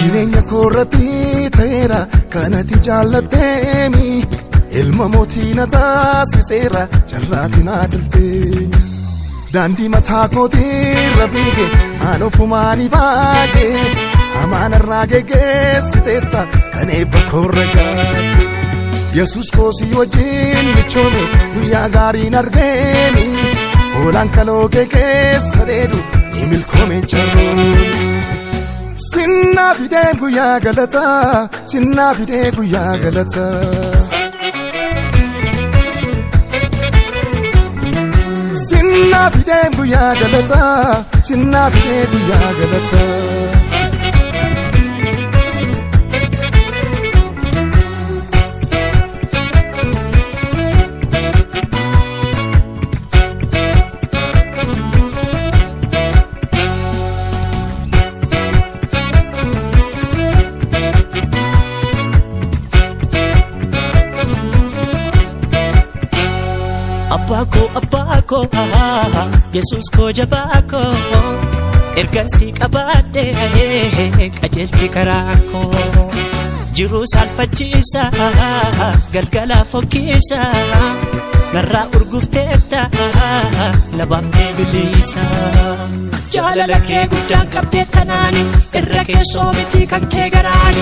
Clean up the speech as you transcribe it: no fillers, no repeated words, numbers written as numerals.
jireenya koorratti ta'eera kanatti jaallateemi ilma mootii na taasiseera carraatiin adilteemi daandii mataa kootiirra fiige aan ofumaanii baajee amaanarraa geggeessiteetta kan eebba koorra jaate Yesus koosii wajjin michoome guyyaa gaariin argeemi oolaan kaloo keessa dheedu ni milkoome charrooni Sinna fideen guyyaa galataa sinna fidee guyyaa galataa Sinna fideen guyyaa galataa sinna fidee guyyaa galataa Abbaako Yesus ko jabaako ergansi qabaadhe qajeelti karaako jiru salphachiisa galgala fokkiisa narraa urgufteetta labaaftee bilisa jaalala kee guddaan qabdee tanaani irra keessoo miti kan kee garaani